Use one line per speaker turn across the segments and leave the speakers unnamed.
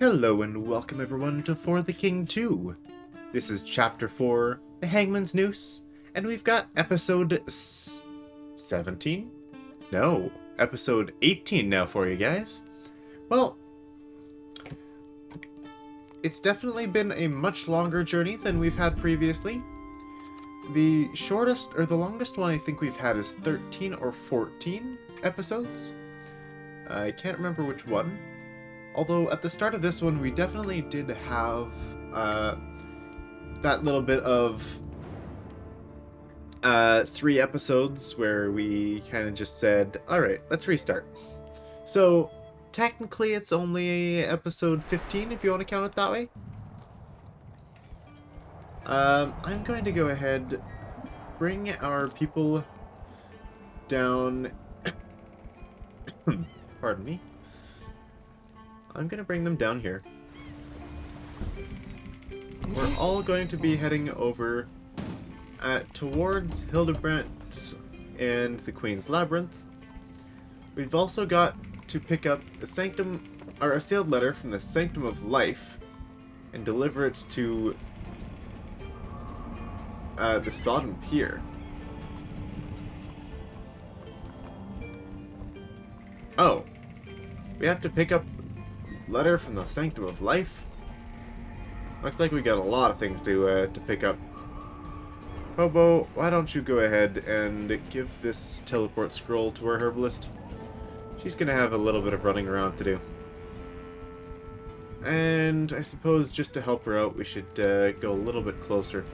Hello and welcome everyone to For the King 2. This is Chapter 4, The Hangman's Noose, and we've got episode 17? No, episode 18 now for you guys. Well, it's definitely been a much longer journey than we've had previously. The shortest, or the longest one I think we've had is 13 or 14 episodes. I can't remember which one. Although at the start of this one, we definitely did have that little bit of 3 episodes where we kind of just said, alright, let's restart. So, technically it's only episode 15 if you want to count it that way. I'm going to go ahead, bring our people down... Pardon me. I'm going to bring them down here. We're all going to be heading over towards Hildebrandt and the Queen's Labyrinth. We've also got to pick up a sealed letter from the Sanctum of Life and deliver it to the Sodden Pier. Oh, we have to pick up letter from the Sanctum of Life? Looks like we got a lot of things to pick up. Hobo, why don't you go ahead and give this teleport scroll to our herbalist? She's gonna have a little bit of running around to do. And I suppose just to help her out, we should go a little bit closer.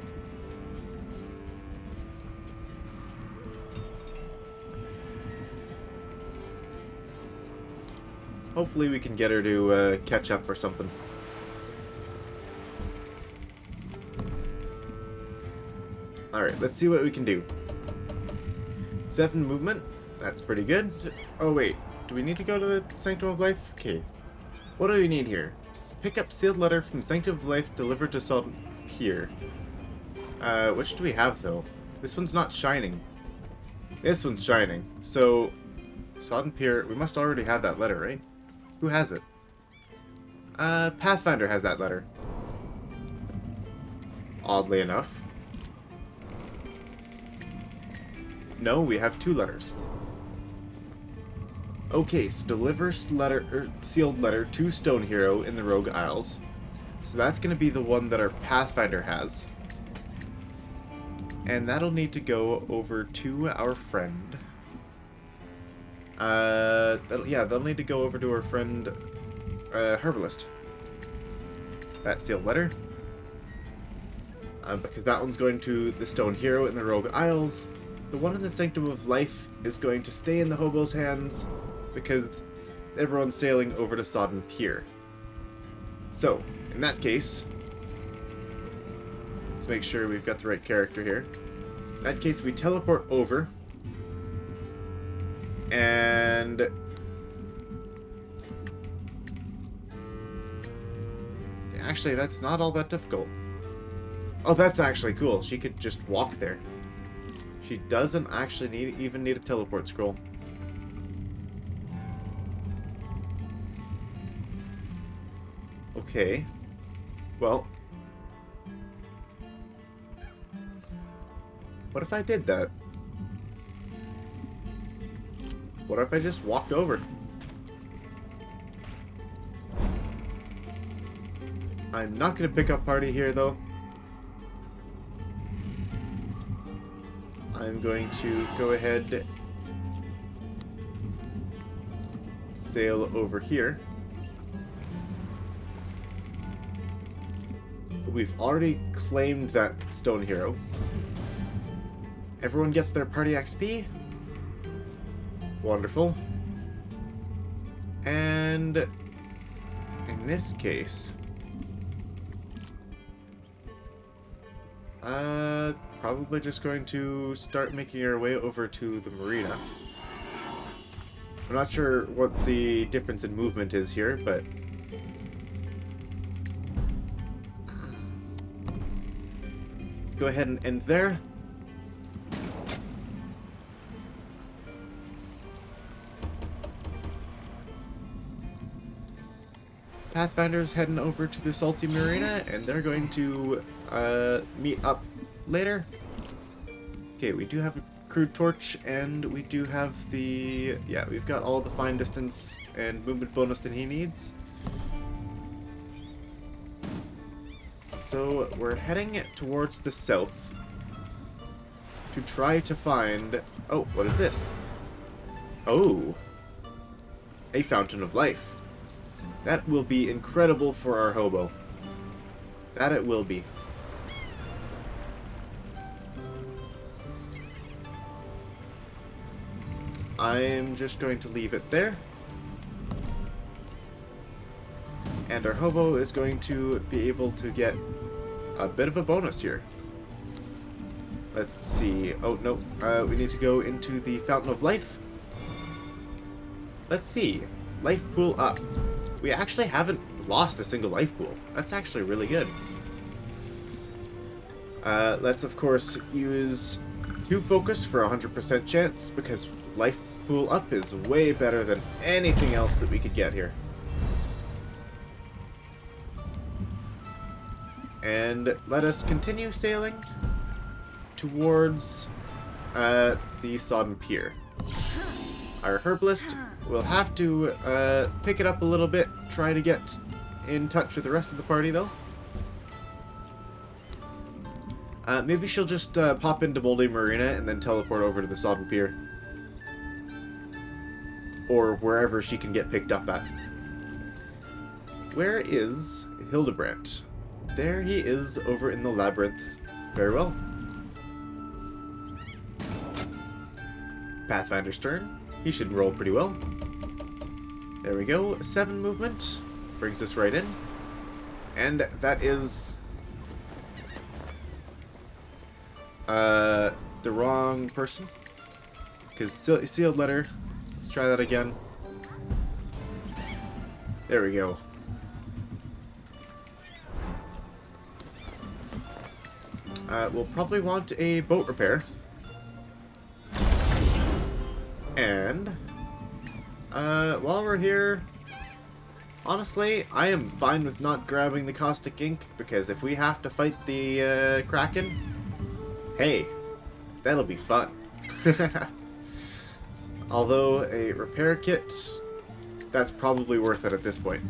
Hopefully we can get her to catch up or something. Alright, let's see what we can do. 7 movement. That's pretty good. Oh wait, do we need to go to the Sanctum of Life? Okay. What do we need here? Pick up sealed letter from Sanctum of Life delivered to Sodden Pier. Which do we have though? This one's not shining. This one's shining. So, Sodden Pier, we must already have that letter, right? Who has it? Pathfinder has that letter. Oddly enough. No, we have 2 letters. Okay, so deliver sealed letter to Stone Hero in the Rogue Isles. So that's going to be the one that our Pathfinder has. And that'll need to go over to our friend. They'll need to go over to our friend, Herbalist. That sealed letter. Because that one's going to the Stone Hero in the Rogue Isles. The one in the Sanctum of Life is going to stay in the hobo's hands because everyone's sailing over to Sodden Pier. So, in that case, let's make sure we've got the right character here. In that case, we teleport over. And actually, that's not all that difficult. Oh, that's actually cool. She could just walk there. She doesn't actually even need a teleport scroll. Okay. Well, what if I did that? What if I just walked over? I'm not going to pick up party here, though. I'm going to go ahead, sail over here. We've already claimed that Stone Hero. Everyone gets their party XP. Wonderful. And in this case, probably just going to start making our way over to the marina. I'm not sure what the difference in movement is here, but go ahead and end there. Pathfinder's heading over to the Salty Marina, and they're going to meet up later. Okay, we do have a crude torch, and we do have the... yeah, we've got all the fine distance and movement bonus that he needs. So we're heading towards the south to try to find... oh, what is this? Oh, a fountain of life. That will be incredible for our hobo. That it will be. I'm just going to leave it there. And our hobo is going to be able to get a bit of a bonus here. Let's see. Oh, no. We need to go into the Fountain of Life. Let's see. Life pool up. We actually haven't lost a single life pool. That's actually really good. Let's, of course, use 2 focus for a 100% chance, because life pool up is way better than anything else that we could get here. And let us continue sailing towards the Sodden Pier. Our herbalist will have to pick it up a little bit, try to get in touch with the rest of the party, though. Maybe she'll just pop into Moldy Marina and then teleport over to the Sodden Pier. Or wherever she can get picked up at. Where is Hildebrandt? There he is over in the Labyrinth. Very well. Pathfinder's turn. He should roll pretty well. There we go. 7 movement. Brings us right in. And that is... the wrong person. Because sealed letter. Let's try that again. There we go. We'll probably want a boat repair. And while we're here, honestly, I am fine with not grabbing the caustic ink, because if we have to fight the Kraken, hey, that'll be fun. Although a repair kit, that's probably worth it at this point.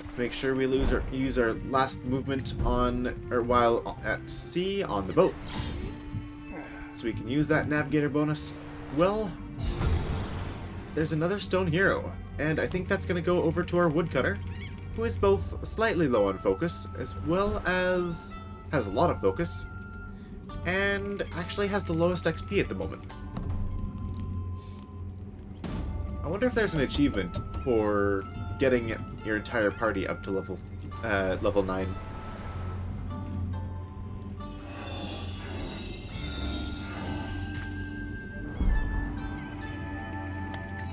Let's make sure we use our last movement while at sea on the boat. So we can use that navigator bonus. Well, there's another stone hero, and I think that's going to go over to our woodcutter, who is both slightly low on focus, as well as has a lot of focus, and actually has the lowest XP at the moment. I wonder if there's an achievement for getting your entire party up to level 9.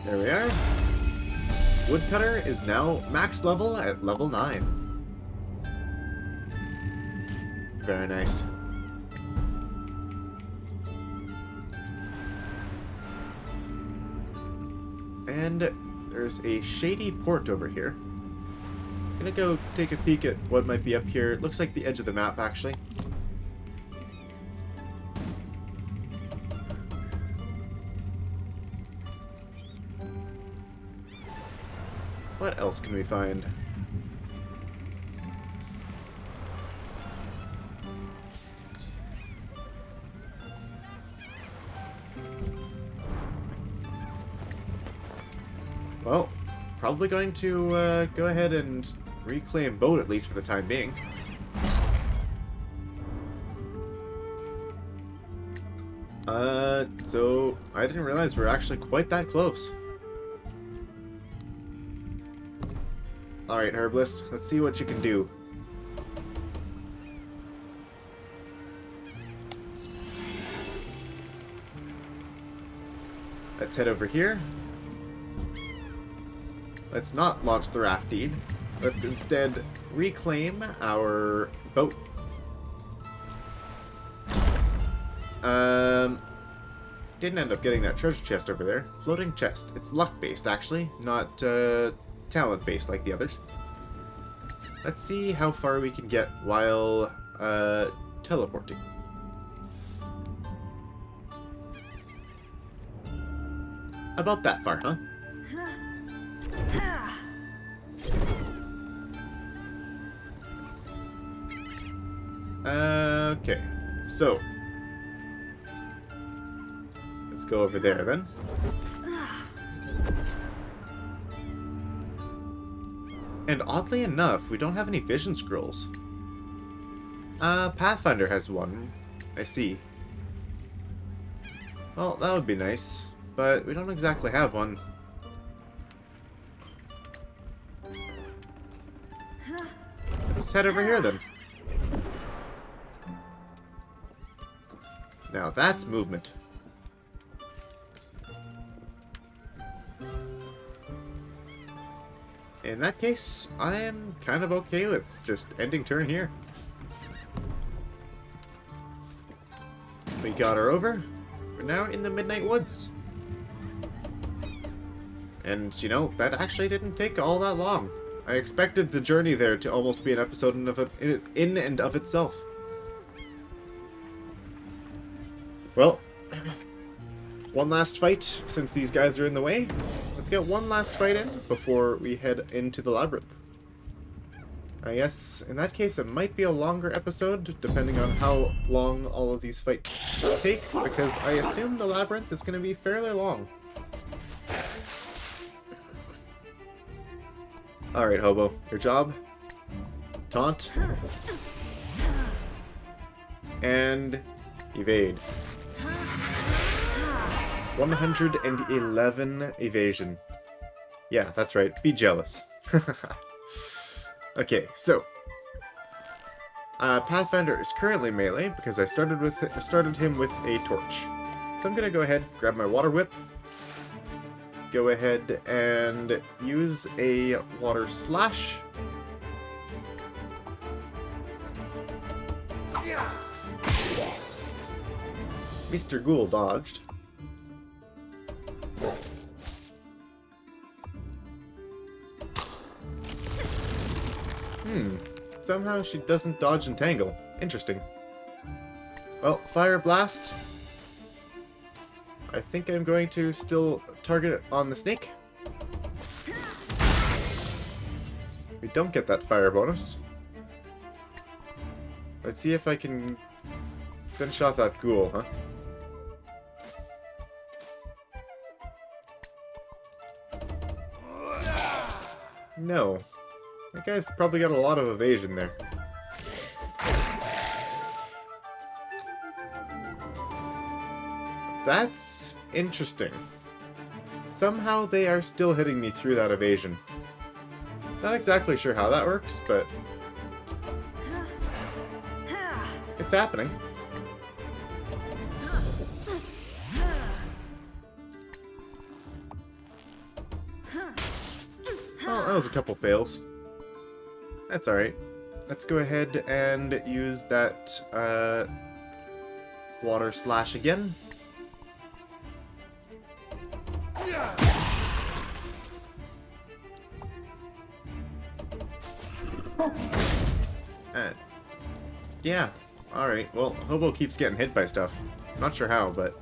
There we are. Woodcutter is now max level at level 9. Very nice. And there's a shady port over here. I'm gonna go take a peek at what might be up here. It looks like the edge of the map, actually. What else can we find? Well, probably going to go ahead and reclaim boat, at least for the time being. So I didn't realize we're actually quite that close. Alright, Herbalist, let's see what you can do. Let's head over here. Let's not launch the raft deed. Let's instead reclaim our boat. didn't end up getting that treasure chest over there. Floating chest. It's luck-based, actually, not talent-based like the others. Let's see how far we can get while teleporting. About that far, huh? Okay, so let's go over there then. And oddly enough, we don't have any vision scrolls. Pathfinder has one. I see. Well, that would be nice, but we don't exactly have one. Let's head over here then. Now that's movement. In that case, I am kind of okay with just ending turn here. We got her over. We're now in the Midnight Woods. And, you know, that actually didn't take all that long. I expected the journey there to almost be an episode in and of itself. Well, one last fight since these guys are in the way. Let's get one last fight in before we head into the Labyrinth. Yes, in that case it might be a longer episode, depending on how long all of these fights take, because I assume the Labyrinth is going to be fairly long. Alright, Hobo, your job? Taunt. And evade. 111 evasion. Yeah, that's right. Be jealous. Okay, so Pathfinder is currently melee because I started him with a torch. So I'm gonna go ahead, grab my water whip, go ahead and use a water slash. Mr. Ghoul dodged. Somehow she doesn't dodge and tangle. Interesting. Well, Fire Blast. I think I'm going to still target it on the snake. We don't get that fire bonus. Let's see if I can finish off that ghoul, huh? No. That guy's probably got a lot of evasion there. That's interesting. Somehow they are still hitting me through that evasion. Not exactly sure how that works, but it's happening. Oh, that was a couple fails. That's alright. Let's go ahead and use that water slash again. Yeah, alright. Well, Hobo keeps getting hit by stuff. Not sure how, but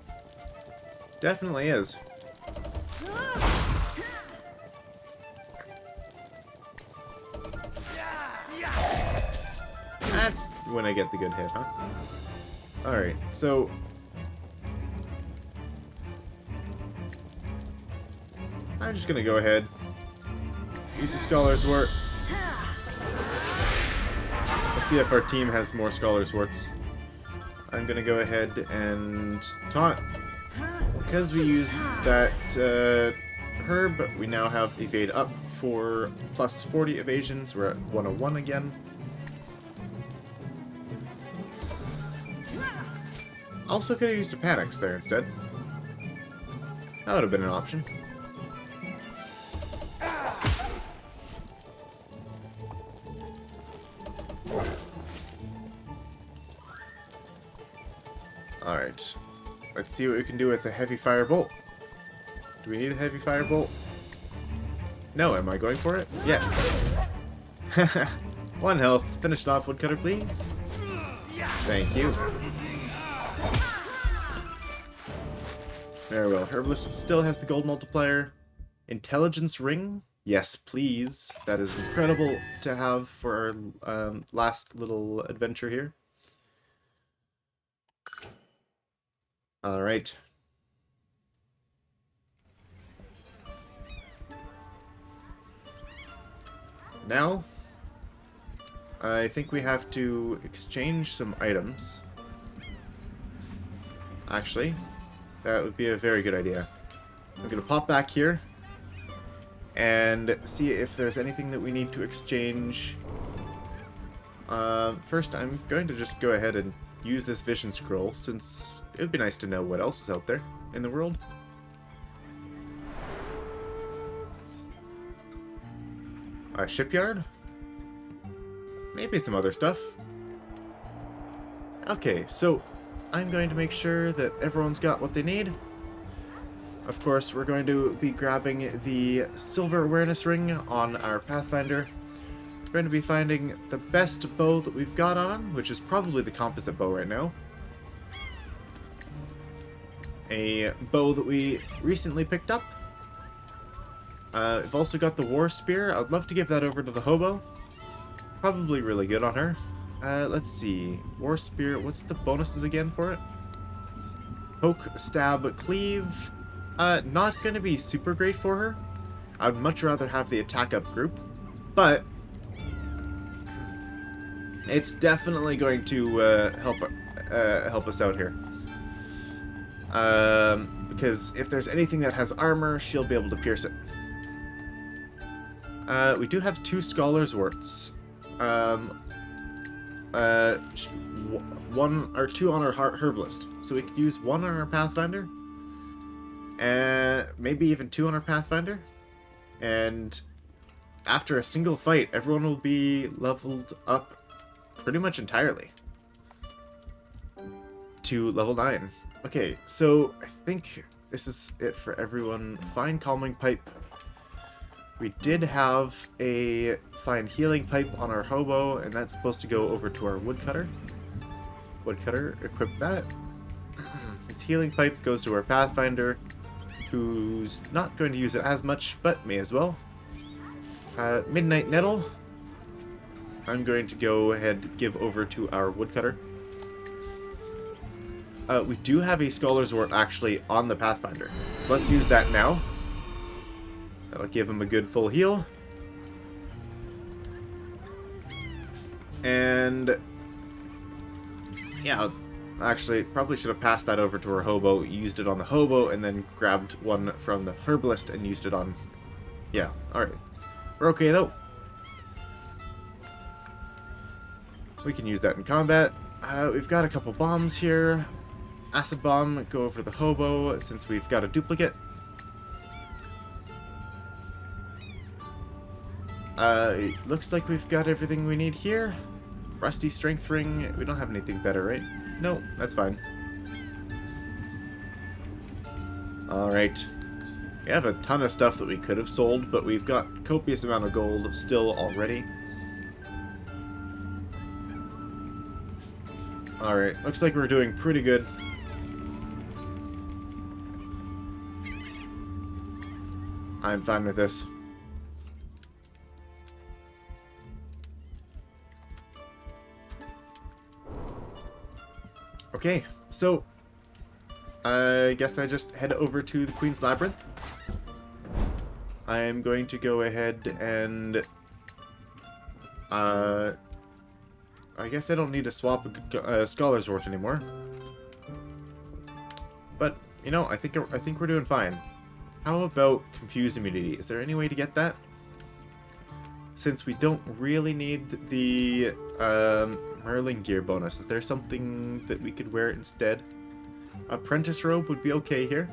definitely is. That's when I get the good hit, huh? Alright, so I'm just gonna go ahead, use the Scholar's Wort. Let's see if our team has more Scholar's Worts. I'm gonna go ahead and taunt. Because we used that herb, we now have evade up for plus 40 evasions. We're at 101 again. Also could have used a Panics there instead. That would have been an option. Alright. Let's see what we can do with a heavy fire bolt. Do we need a heavy fire bolt? No, am I going for it? Yes. 1 health. Finish it off, woodcutter, please. Thank you. Very well. Herbalist still has the gold multiplier. Intelligence ring? Yes, please. That is incredible to have for our last little adventure here. Alright. Now, I think we have to exchange some items. Actually, that would be a very good idea. I'm going to pop back here and see if there's anything that we need to exchange. First, I'm going to just go ahead and use this vision scroll, since it would be nice to know what else is out there in the world. A shipyard? Maybe some other stuff. Okay, so I'm going to make sure that everyone's got what they need. Of course, we're going to be grabbing the silver awareness ring on our Pathfinder. We're going to be finding the best bow that we've got on him, which is probably the composite bow right now. A bow that we recently picked up. I've also got the war spear. I'd love to give that over to the hobo. Probably really good on her. Let's see. War spear. What's the bonuses again for it? Poke, stab, cleave. Not going to be super great for her. I'd much rather have the attack up group. But it's definitely going to help us out here. Because if there's anything that has armor, she'll be able to pierce it. We do have 2 Scholar's Warts. 1 or 2 on our Herbalist. So we could use 1 on our Pathfinder. And maybe even 2 on our Pathfinder. And after a single fight, everyone will be leveled up pretty much entirely to level 9. Okay, so I think this is it for everyone. Fine Calming Pipe. We did have a fine healing pipe on our hobo, and that's supposed to go over to our woodcutter. Woodcutter, equip that. This healing pipe goes to our Pathfinder, who's not going to use it as much, but may as well. Midnight Nettle, I'm going to go ahead and give over to our woodcutter. We do have a Scholar's Wart actually on the Pathfinder, so let's use that now. That'll give him a good full heal. And yeah, actually probably should have passed that over to our hobo, used it on the hobo, and then grabbed one from the herbalist and used it on... Yeah, alright. We're okay though. We can use that in combat. We've got a couple bombs here. Acid bomb, go over to the hobo since we've got a duplicate. It looks like we've got everything we need here. Rusty strength ring. We don't have anything better, right? No, that's fine. Alright. We have a ton of stuff that we could have sold, but we've got copious amount of gold still already. Alright, looks like we're doing pretty good. I'm fine with this. Okay, so I guess I just head over to the Queen's Labyrinth. I'm going to go ahead and I guess I don't need to swap a Scholar's Wart anymore. But you know, I think we're doing fine. How about Confuse Immunity? Is there any way to get that? Since we don't really need the Merlin gear bonus, is there something that we could wear instead? Apprentice robe would be okay here.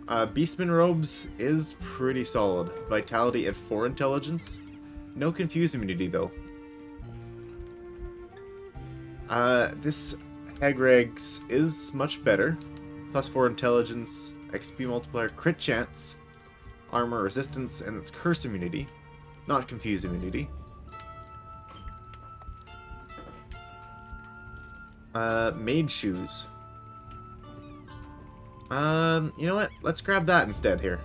Beastman robes is pretty solid. Vitality at 4 intelligence. No Confuse Immunity though. This, I Egregs is much better. +4 intelligence, XP multiplier, crit chance, armor resistance, and it's curse immunity, not confuse immunity. Maid shoes. You know what? Let's grab that instead here.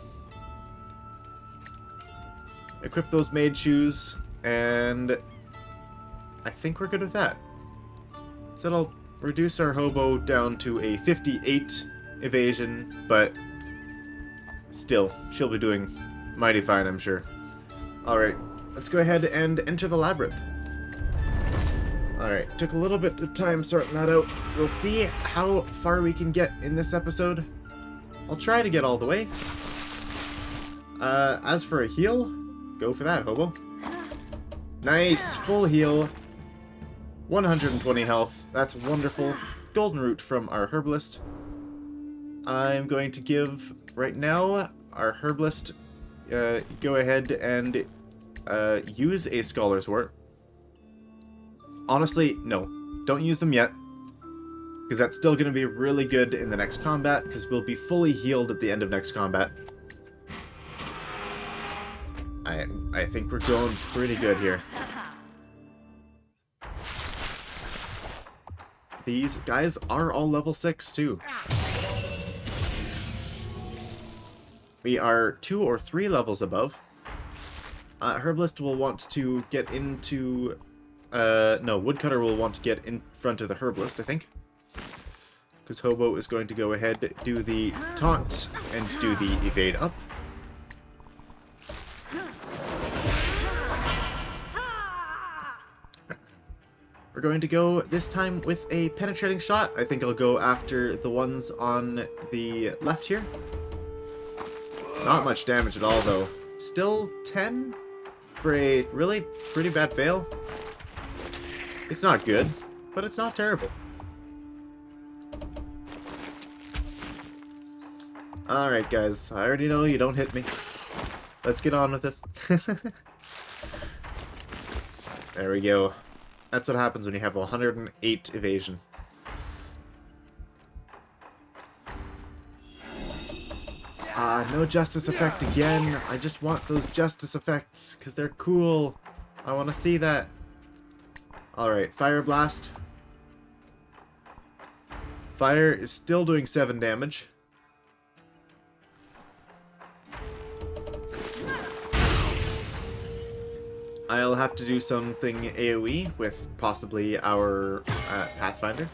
Equip those maid shoes, and I think we're good with that. So that'll reduce our hobo down to a 58 evasion, but still, she'll be doing mighty fine, I'm sure. Alright, let's go ahead and enter the labyrinth. Alright, took a little bit of time sorting that out. We'll see how far we can get in this episode. I'll try to get all the way. As for a heal, go for that, hobo. Nice, full heal. 120 health, that's wonderful. Golden root from our herbalist. I'm going to give, right now, our herbalist, go ahead and use a scholar's wort. Honestly, no, don't use them yet, because that's still going to be really good in the next combat, because we'll be fully healed at the end of next combat. I think we're going pretty good here. These guys are all level 6 too. We are 2 or 3 levels above. Herbalist will want to get into... no, Woodcutter will want to get in front of the Herbalist, I think. Because Hobo is going to go ahead, do the taunt, and do the evade up. We're going to go this time with a penetrating shot. I think I'll go after the ones on the left here. Not much damage at all, though. Still 10 for a really pretty bad fail. It's not good, but it's not terrible. Alright, guys. I already know you don't hit me. Let's get on with this. There we go. That's what happens when you have 108 evasion. No justice effect again. I just want those justice effects, because they're cool. I want to see that. Alright, Fire Blast. Fire is still doing 7 damage. I'll have to do something AoE with possibly our Pathfinder.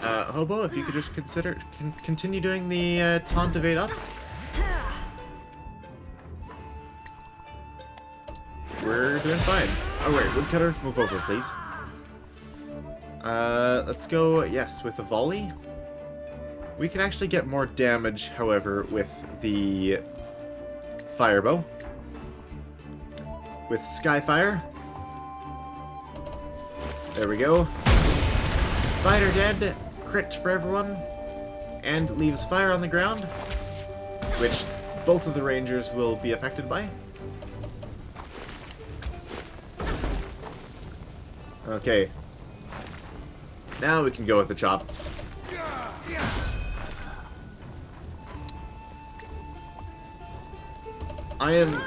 Hobo, if you could just continue doing the taunt evade up. We're doing fine. Alright, Woodcutter, move over, please. Let's go, yes, with a volley. We can actually get more damage, however, with the Firebow. With Skyfire. There we go. Spider dead. Crit for everyone. And leaves fire on the ground, which both of the rangers will be affected by. Okay. Now we can go with the chop. I am,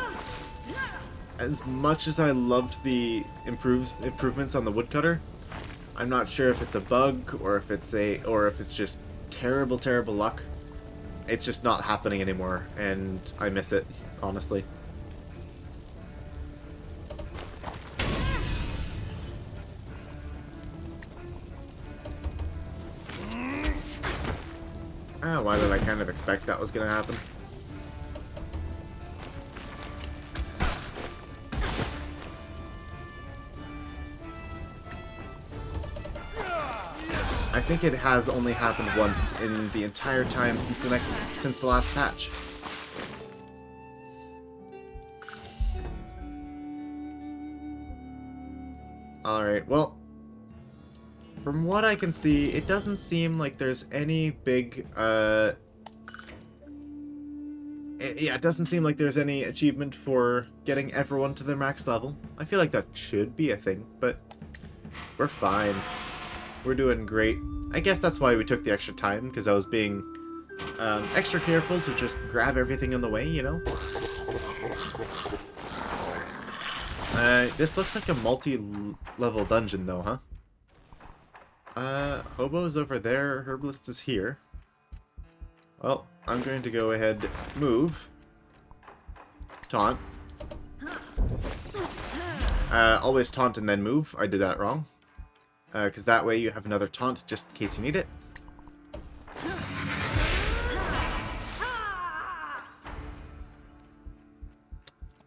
as much as I loved the improvements on the Woodcutter, I'm not sure if it's a bug or if it's just terrible luck. It's just not happening anymore, and I miss it, honestly. Why did I kind of expect that was gonna happen? I think it has only happened once in the entire time since the last patch. Alright, well, from what I can see, it doesn't seem like there's any big Yeah, it doesn't seem like there's any achievement for getting everyone to their max level. I feel like that should be a thing, but we're fine. We're doing great. I guess that's why we took the extra time, because I was being extra careful to just grab everything on the way, you know? This looks like a multi-level dungeon, though, huh? Hobo's over there. Herbalist is here. Well, I'm going to go ahead, move, taunt. Always taunt and then move. I did that wrong. Because that way you have another taunt just in case you need it.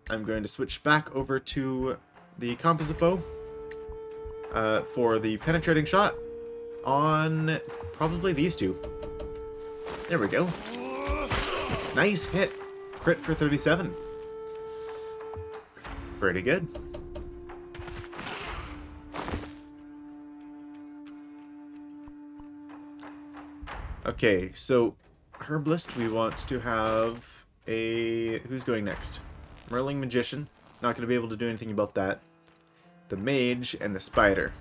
I'm going to switch back over to the composite bow for the penetrating shot on probably these two. There we go. Nice hit. Crit for 37. Pretty good. Okay, so Herbalist, we want to have a... Who's going next? Merling Magician. Not going to be able to do anything about that. The Mage and the Spider.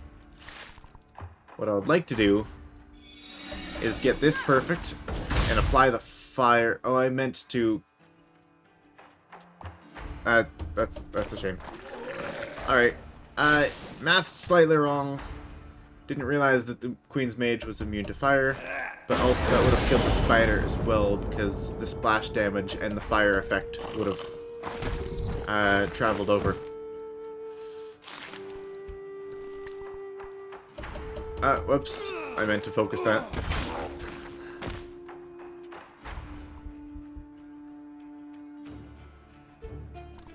What I would like to do is get this perfect and apply the fire. Oh, I meant to... that's a shame. Alright. Math's slightly wrong. Didn't realize that the Queen's Mage was immune to fire. But also that would have killed the spider as well, because the splash damage and the fire effect would have traveled over. Whoops. I meant to focus that.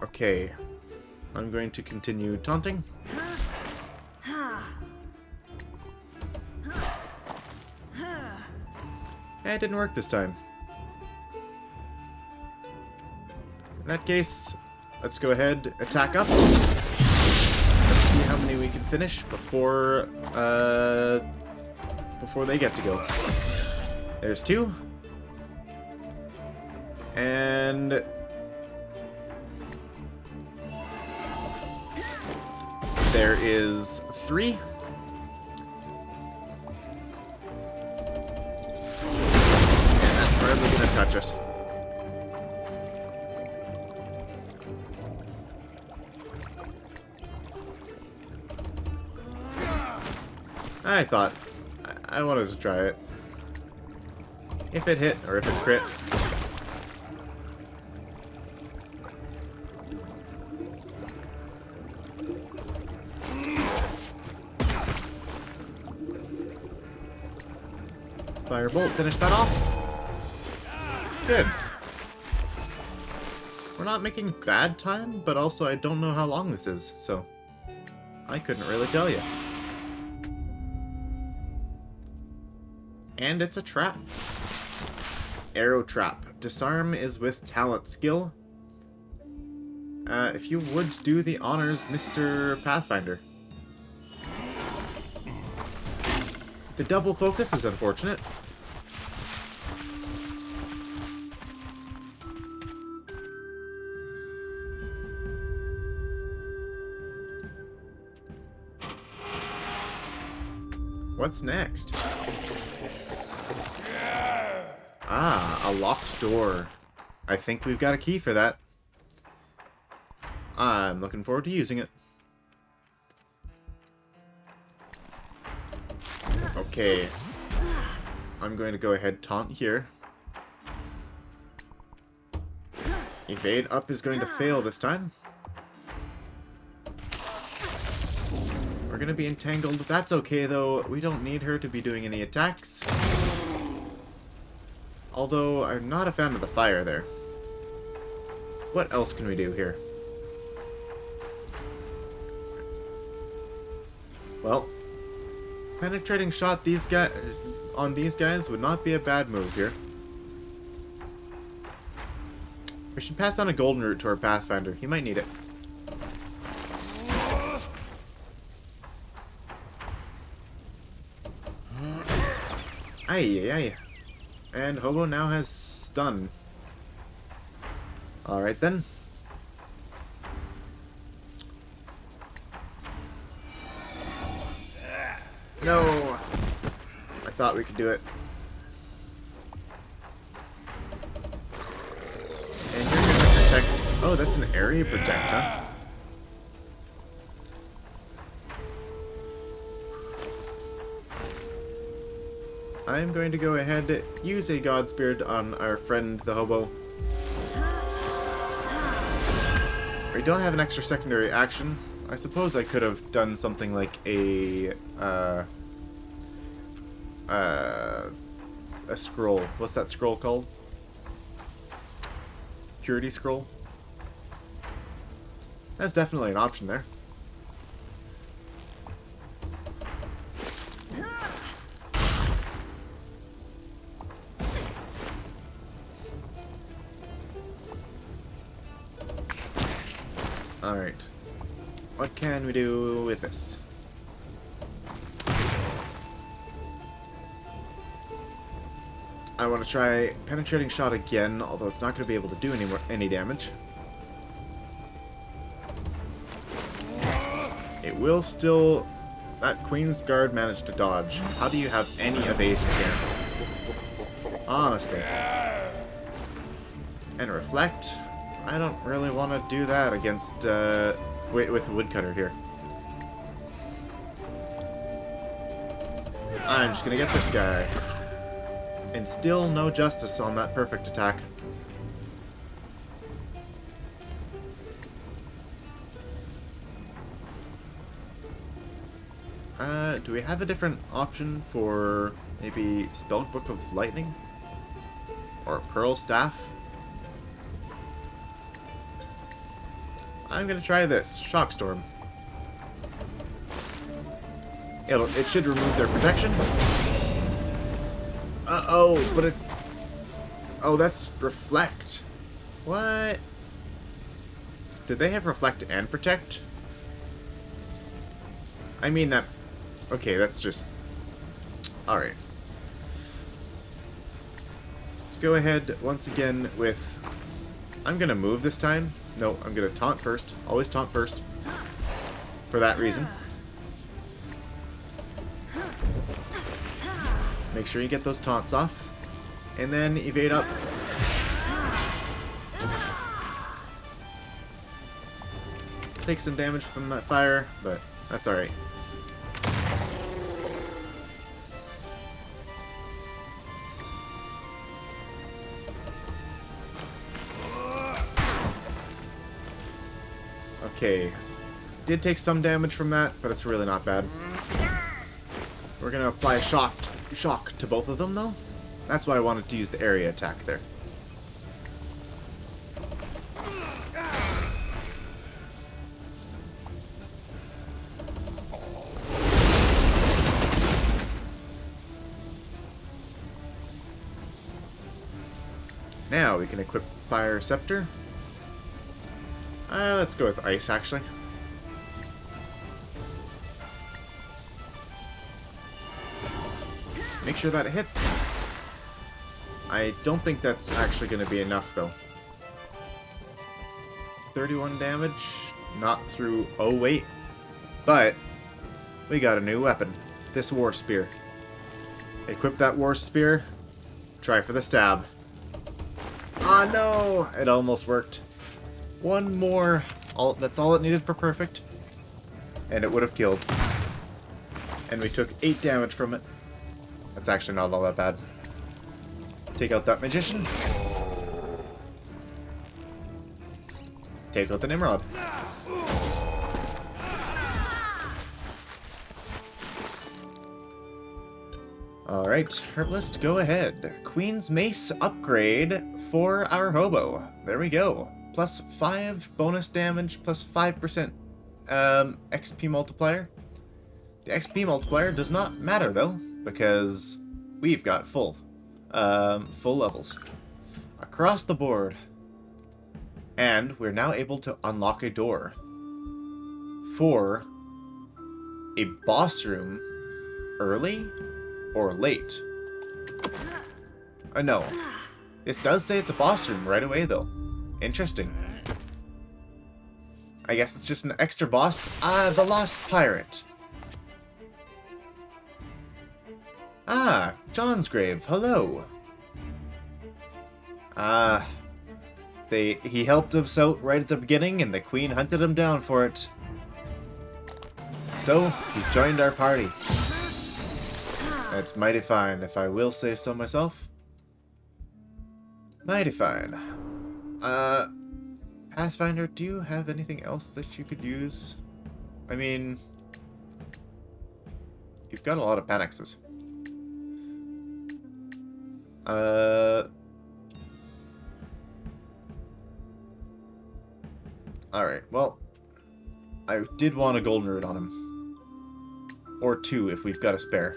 Okay. I'm going to continue taunting. It didn't work this time. In that case, let's go ahead, attack up. Let's see how many we can finish before they get to go. There's 2. And there is 3. Forever gonna touch us. I thought I wanted to try it. If it hit or if it crit. Firebolt, finish that off. Good. We're not making bad time, but also I don't know how long this is, so I couldn't really tell you. And it's a trap. Arrow trap. Disarm is with talent skill. If you would do the honors, Mr. Pathfinder. The double focus is unfortunate. What's next? Ah, a locked door. I think we've got a key for that. I'm looking forward to using it. Okay. I'm going to go ahead taunt here. Evade up is going to fail this time. We're going to be entangled. That's okay, though. We don't need her to be doing any attacks. Although, I'm not a fan of the fire there. What else can we do here? Well, penetrating shot on these guys would not be a bad move here. We should pass on a golden root to our Pathfinder. He might need it. Aye, aye, aye. And Hobo now has stun. Alright then. No! I thought we could do it. And you're gonna protect... Oh, that's an area protect, huh? I'm going to go ahead, use a God Spirit on our friend the hobo. We don't have an extra secondary action. I suppose I could have done something like a scroll. What's that scroll called? Purity scroll? That's definitely an option there. Alright. What can we do with this? I want to try penetrating shot again, although it's not going to be able to do any damage. It will still... That Queen's Guard managed to dodge. How do you have any evasion chance? Honestly. And reflect. I don't really want to do that against, with the woodcutter here. I'm just gonna get this guy. And still no justice on that perfect attack. Do we have a different option for maybe Spellbook of Lightning? Or Pearl Staff? I'm gonna try this. Shock Storm. It should remove their protection. Uh-oh, but it... Oh, that's Reflect. What? Did they have Reflect and Protect? I mean that... Okay, that's just... Alright. Let's go ahead once again with... I'm gonna move this time. No, I'm gonna taunt first. Always taunt first. For that reason. Make sure you get those taunts off. And then evade up. Take some damage from that fire, but that's alright. Okay. Did take some damage from that, but it's really not bad. We're gonna apply shock to both of them, though. That's why I wanted to use the area attack there. Now we can equip Fire Scepter. Let's go with Ice, actually. Make sure that it hits. I don't think that's actually going to be enough, though. 31 damage. Not through... Oh, wait. But we got a new weapon. This War Spear. Equip that War Spear. Try for the stab. Ah, no! It almost worked. One more. That's all it needed for perfect. And it would have killed. And we took 8 damage from it. That's actually not all that bad. Take out that Magician. Take out the Nimrod. Alright, Herbalist, go ahead. Queen's Mace upgrade for our hobo. There we go. Plus 5 bonus damage, plus 5% XP multiplier. The XP multiplier does not matter, though, because we've got full levels. Across the board. And we're now able to unlock a door for a boss room early or late. No. This does say it's a boss room right away, though. Interesting. I guess it's just an extra boss. Ah, the Lost Pirate. Ah, John's grave. Hello. Ah, he helped us out right at the beginning, and the Queen hunted him down for it. So, he's joined our party. That's mighty fine, if I will say so myself. Mighty fine. Pathfinder, do you have anything else that you could use? I mean, you've got a lot of panaxes. Alright, well, I did want a golden root on him. Or 2 if we've got a spare.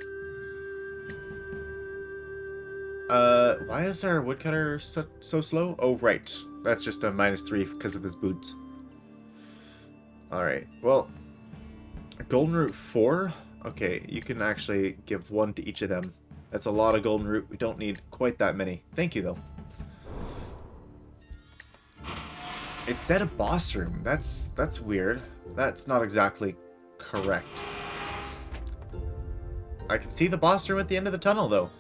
Why is our woodcutter so slow? Oh, right. That's just a -3 because of his boots. Alright, well, a golden root 4? Okay, you can actually give 1 to each of them. That's a lot of golden root. We don't need quite that many. Thank you, though. It said a boss room. That's weird. That's not exactly correct. I can see the boss room at the end of the tunnel, though.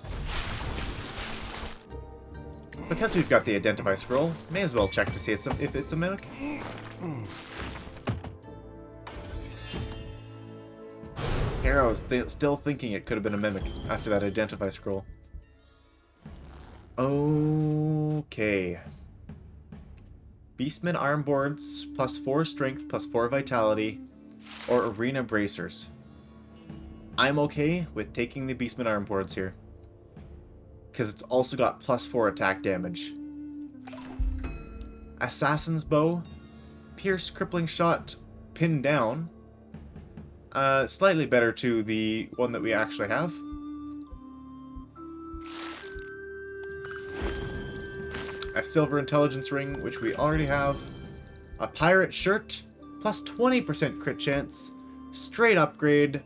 Because we've got the identify scroll, may as well check to see if it's a mimic. Here I was still thinking it could have been a mimic after that identify scroll. Okay. Beastman arm boards, +4 strength, +4 vitality, or arena bracers. I'm okay with taking the Beastman arm boards here, because it's also got +4 attack damage. Assassin's bow, pierce, crippling shot, pin down. Slightly better to the one that we actually have. A silver intelligence ring, which we already have. A pirate shirt, +20% crit chance. Straight upgrade.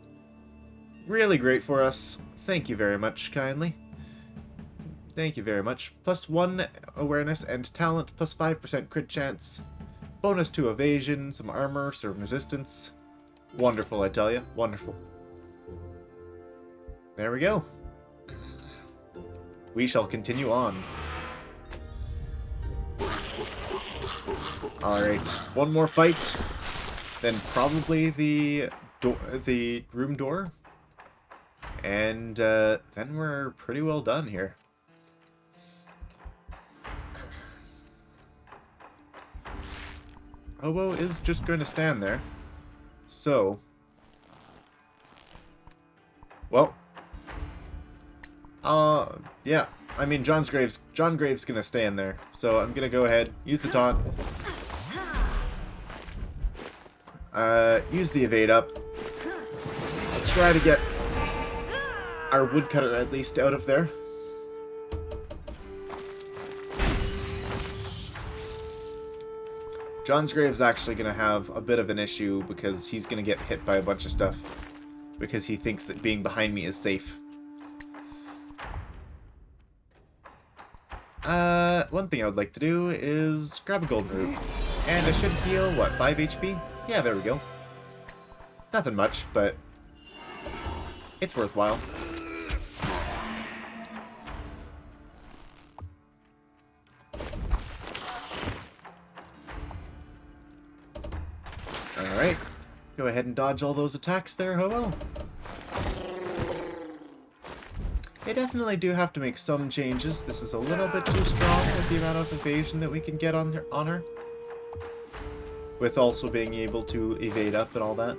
Really great for us. Thank you very much, kindly. Thank you very much. +1 awareness and talent, +5% crit chance. Bonus to evasion, some armor, some resistance. Wonderful, I tell you. Wonderful. There we go. We shall continue on. Alright, one more fight. Then probably the room door. And then we're pretty well done here. Hobo is just going to stand there. So, well, yeah. I mean, John Graves gonna stay in there. So I'm gonna go ahead, use the taunt, use the evade up. I'll try to get our woodcutter at least out of there. John's Grave's actually going to have a bit of an issue because he's going to get hit by a bunch of stuff because he thinks that being behind me is safe. One thing I would like to do is grab a golden root. And I should heal, what, 5 HP? Yeah, there we go. Nothing much, but it's worthwhile. Alright, go ahead and dodge all those attacks there, Hobo. They definitely do have to make some changes. This is a little bit too strong with the amount of evasion that we can get on her. With also being able to evade up and all that.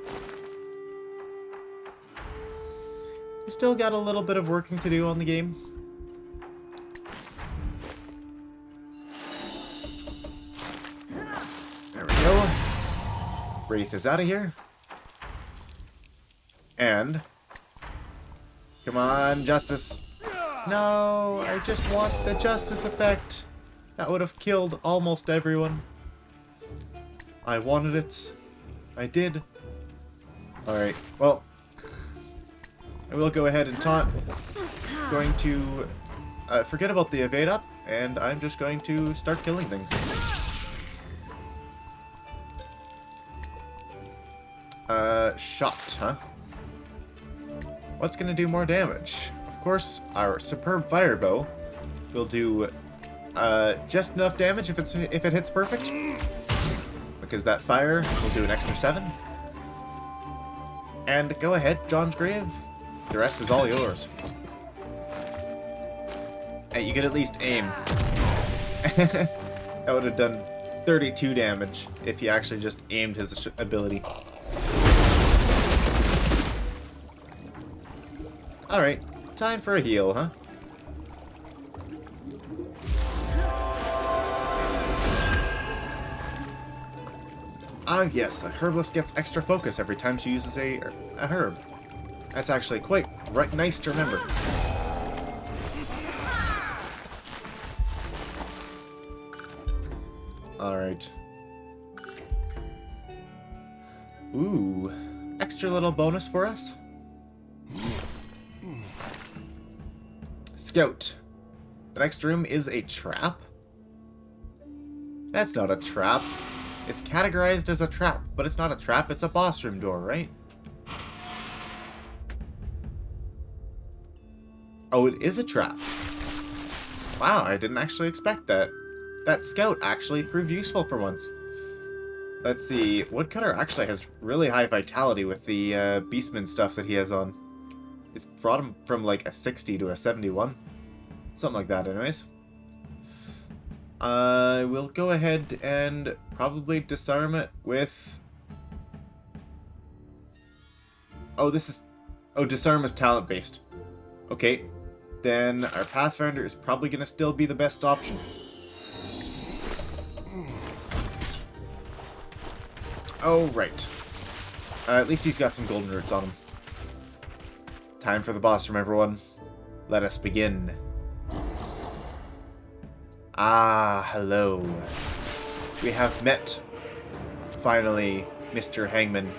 We still got a little bit of working to do on the game. There we go. Wraith is out of here. And come on, Justice. No, I just want the Justice effect. That would have killed almost everyone. I wanted it. I did. Alright, well, I will go ahead and taunt. Going to forget about the evade up, and I'm just going to start killing things. Shot, huh? What's gonna do more damage? Of course, our superb fire bow will do just enough damage if it hits perfect, because that fire will do an extra 7. And go ahead, John's Grave. The rest is all yours. Hey, you could at least aim. That would have done 32 damage if he actually just aimed his ability. Alright, time for a heal, huh? Ah, yes, a herbalist gets extra focus every time she uses a herb. That's actually quite nice to remember. Alright. Ooh, extra little bonus for us. Scout. The next room is a trap? That's not a trap. It's categorized as a trap, but it's not a trap, it's a boss room door, right? Oh, it is a trap. Wow, I didn't actually expect that. That scout actually proved useful for once. Let's see, Woodcutter actually has really high vitality with the Beastman stuff that he has on. It's brought him from like a 60 to a 71. Something like that anyways. I will go ahead and probably disarm it with... Oh, disarm is talent based. Okay, then our Pathfinder is probably going to still be the best option. Oh, right. At least he's got some golden roots on him. Time for the boss room, everyone. Let us begin. Ah, hello. We have met, finally, Mr. Hangman.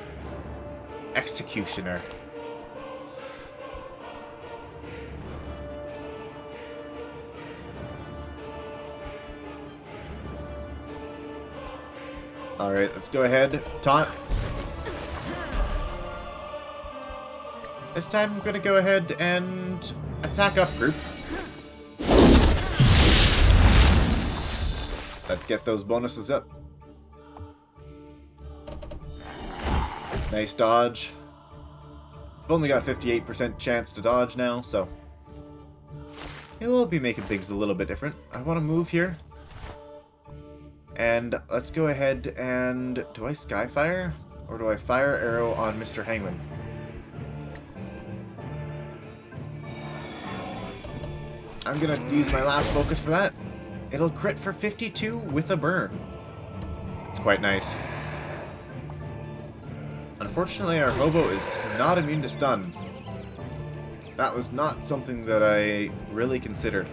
Executioner. Alright, let's go ahead. Taunt. This time I'm going to go ahead and attack up group. Let's get those bonuses up. Nice dodge. I've only got 58% chance to dodge now, so it'll be making things a little bit different. I want to move here. And let's go ahead and... Do I Skyfire? Or do I Fire Arrow on Mr. Hangman? I'm gonna use my last focus for that. It'll crit for 52 with a burn. It's quite nice. Unfortunately, our hobo is not immune to stun. That was not something that I really considered.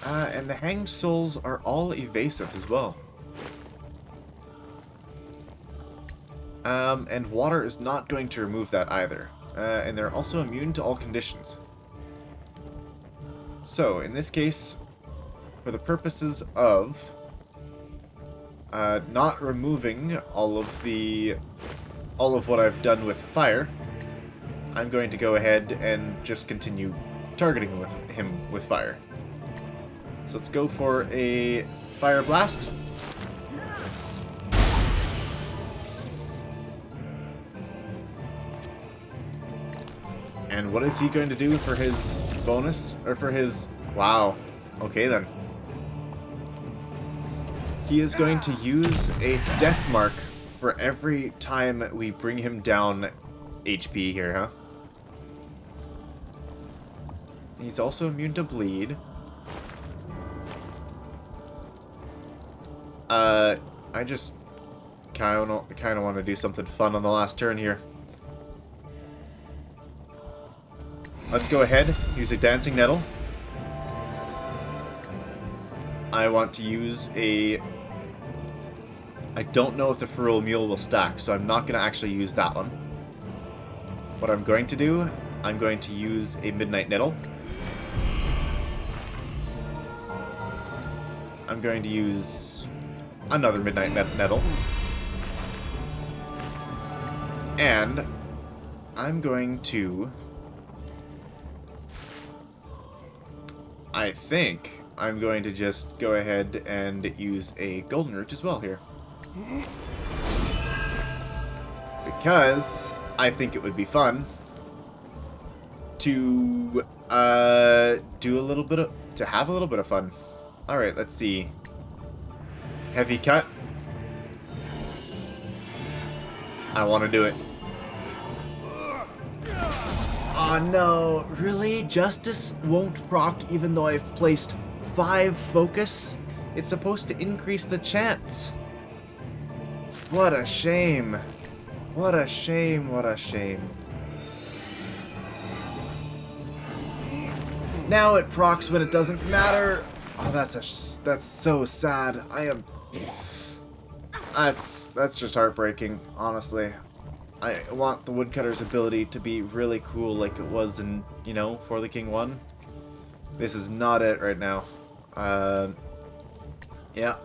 And the hanged souls are all evasive as well. And water is not going to remove that either. And they're also immune to all conditions. So, in this case, for the purposes of not removing all of what I've done with fire, I'm going to go ahead and just continue targeting him with fire. So let's go for a fire blast. And what is he going to do for his bonus? Or for his... Wow. Okay then. He is going to use a death mark for every time we bring him down HP here, huh? He's also immune to bleed. I just kind of want to do something fun on the last turn here. Let's go ahead, use a Dancing Nettle. I want to use a... I don't know if the Fahrul Mule will stack, so I'm not going to actually use that one. What I'm going to do, I'm going to use a Midnight Nettle. I'm going to use another midnight nettle. And I'm going to... I think I'm going to just go ahead and use a golden root as well here. Because I think it would be fun to have a little bit of fun. Alright, let's see. Heavy cut. I want to do it. Oh no, really? Justice won't proc even though I've placed 5 focus? It's supposed to increase the chance. What a shame. What a shame, what a shame. Now it procs when it doesn't matter. Oh, that's so sad. That's just heartbreaking, honestly. I want the woodcutter's ability to be really cool like it was in, you know, For the King 1. This is not it right now. Yeah.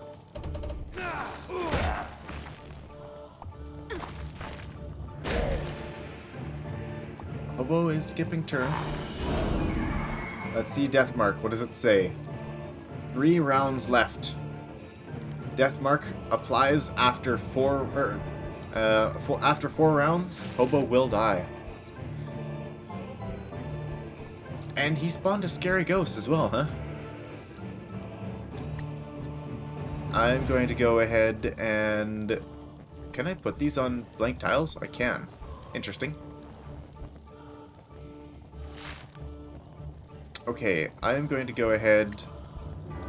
Hobo is skipping turn. Let's see Death Mark. What does it say? 3 rounds left. Death Mark applies after 4 rounds. Hobo will die. And he spawned a scary ghost as well, huh? I'm going to go ahead and... Can I put these on blank tiles? I can. Interesting. Okay, I'm going to go ahead...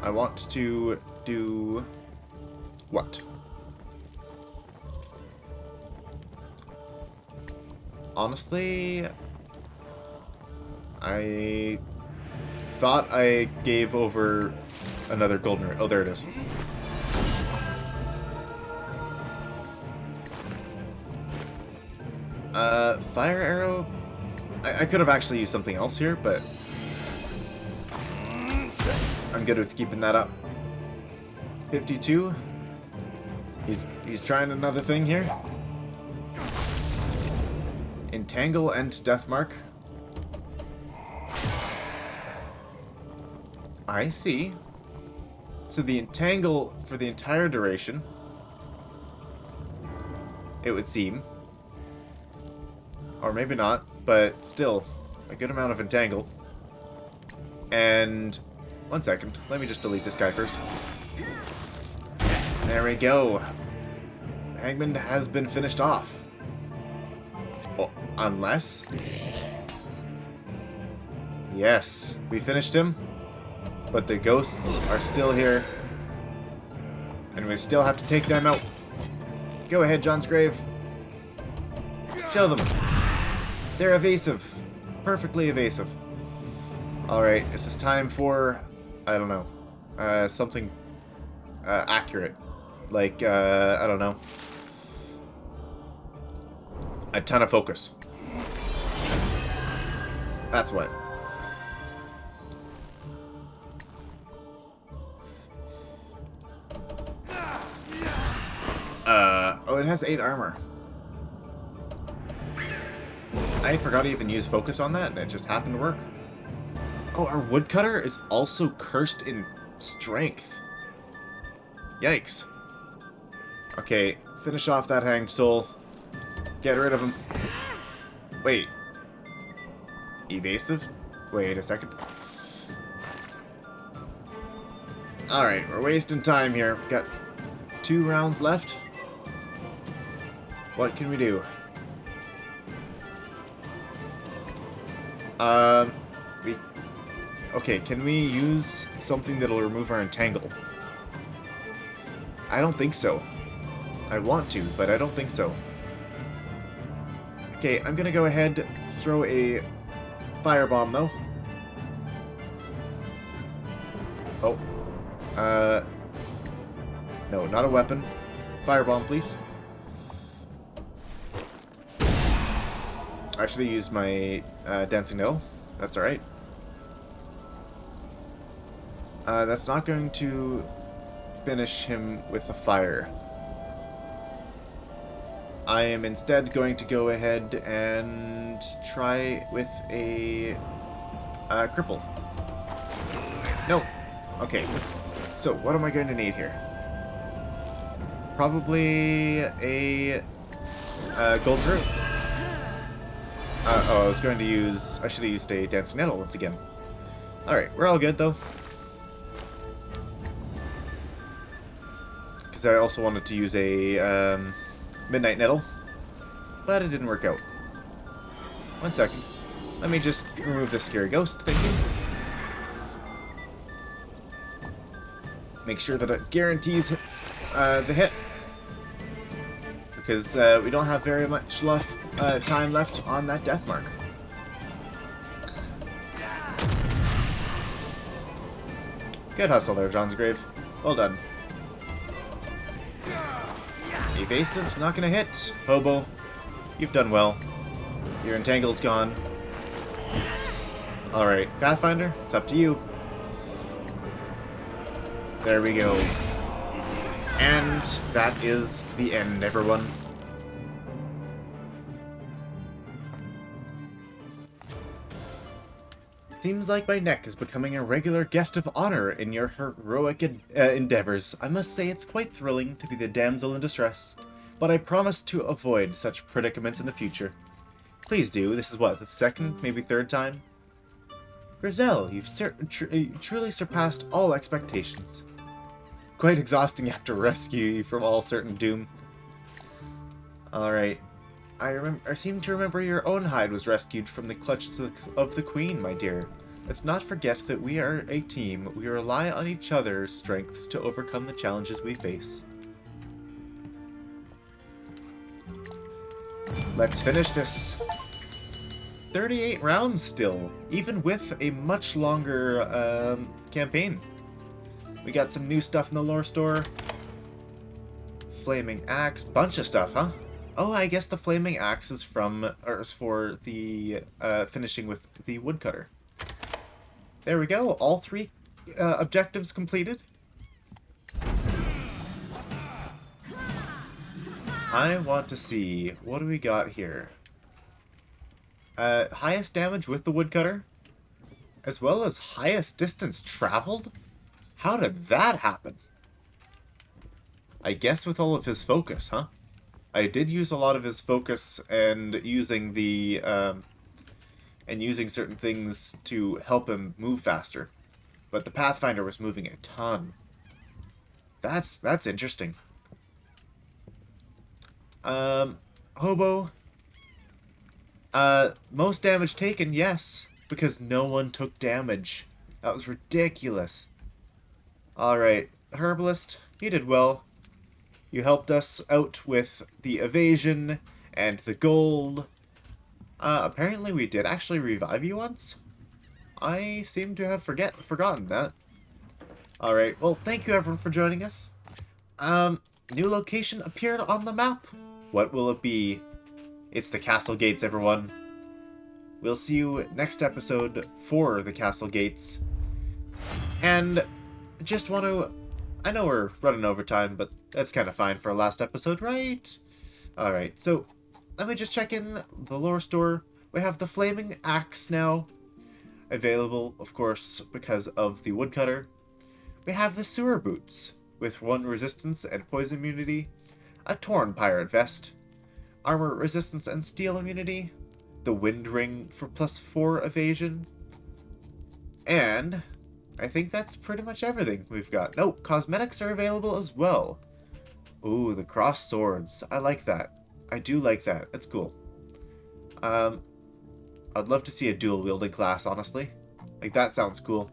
I want to do... What? Honestly... I thought I gave over another golden root. Oh, there it is. Fire arrow? I could have actually used something else here, but I'm good with keeping that up. 52. He's trying another thing here. Entangle and Death Mark. I see. So the entangle for the entire duration, it would seem. Or maybe not, but still, a good amount of entangle. And, 1 second, let me just delete this guy first. There we go. Hangman has been finished off. Oh, unless... Yes, we finished him. But the ghosts are still here. And we still have to take them out. Go ahead, John's Grave. Show them. They're evasive. Perfectly evasive. Alright, this is time for... I don't know. Something accurate. Like, I don't know. A ton of focus. That's what. Oh, it has 8 armor. I forgot to even use focus on that, and it just happened to work. Oh, our woodcutter is also cursed in strength. Yikes. Okay, finish off that hanged soul. Get rid of him. Wait. Evasive? Wait a second. Alright, we're wasting time here. Got 2 rounds left. What can we do? Okay, can we use something that'll remove our entangle? I don't think so. I want to, but I don't think so. Okay, I'm gonna go ahead, throw a firebomb though. Oh. No, not a weapon. Firebomb, please. I actually used my dancing nettle. That's alright. That's not going to finish him with a fire. I am instead going to go ahead and try with a cripple. No. Okay. So, what am I going to need here? Probably a gold root. I was going to use... I should have used a dancing nettle once again. Alright, we're all good though. Because I also wanted to use a midnight nettle, but it didn't work out. 1 second. Let me just remove this scary ghost, thank you. Make sure that it guarantees the hit. Because we don't have very much time left on that death mark. Good hustle there, Johnsgrave. Well done. Evasive's not gonna hit. Hobo, you've done well. Your entangle's gone. Alright, Pathfinder, it's up to you. There we go. And that is the end, everyone. Seems like my neck is becoming a regular guest of honor in your heroic endeavors. I must say it's quite thrilling to be the damsel in distress, but I promise to avoid such predicaments in the future. Please do. This is what, the second, maybe third time? Grizel, you've truly surpassed all expectations. Quite exhausting after rescue you from all certain doom. Alright. I seem to remember your own hide was rescued from the clutches of the Queen, my dear. Let's not forget that we are a team. We rely on each other's strengths to overcome the challenges we face. Let's finish this. 38 rounds still, even with a much longer campaign. We got some new stuff in the lore store. Flaming axe, bunch of stuff, huh? Oh, I guess the flaming axe is for the finishing with the woodcutter. There we go. All 3 objectives completed. I want to see, what do we got here? Highest damage with the woodcutter, as well as highest distance traveled? How did that happen? I guess with all of his focus, huh? I did use a lot of his focus and using the using certain things to help him move faster, but the Pathfinder was moving a ton. That's interesting. Hobo. Most damage taken, yes, because no one took damage. That was ridiculous. Alright, Herbalist, you did well. You helped us out with the evasion and the gold. Apparently we did actually revive you once. I seem to have forgotten that. Alright, well, thank you everyone for joining us. New location appeared on the map. What will it be? It's the Castle Gates, everyone. We'll see you next episode for the Castle Gates. And just want to... I know we're running over time, but that's kind of fine for our last episode, right? Alright, so let me just check in the lore store. We have the Flaming Axe now available, of course, because of the woodcutter. We have the Sewer Boots with 1 resistance and poison immunity, a Torn Pirate Vest, armor resistance and steel immunity, the Wind Ring for +4 evasion, and I think that's pretty much everything we've got. No, cosmetics are available as well. Ooh, the cross swords. I like that. I do like that. That's cool. I'd love to see a dual wielding class, honestly. Like, that sounds cool.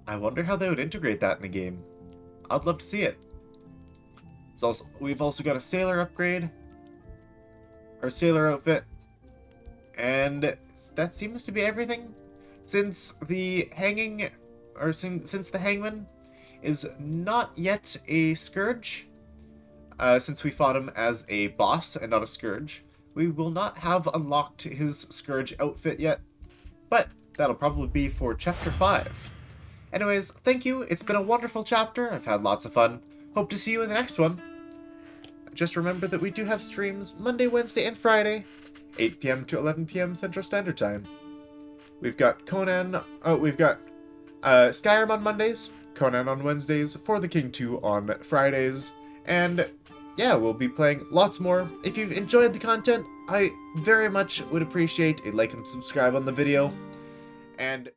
I wonder how they would integrate that in a game. I'd love to see it. We've also got a sailor upgrade. Our sailor outfit. And that seems to be everything. Since the hangman is not yet a scourge, since we fought him as a boss and not a scourge, we will not have unlocked his scourge outfit yet, but that'll probably be for chapter 5. Anyways, thank you. It's been a wonderful chapter. I've had lots of fun. Hope to see you in the next one. Just remember that we do have streams Monday, Wednesday, and Friday, 8 p.m. to 11 p.m. Central Standard Time. We've got Skyrim on Mondays, Conan on Wednesdays, For the King 2 on Fridays, and yeah, we'll be playing lots more. If you've enjoyed the content, I very much would appreciate a like and subscribe on the video, and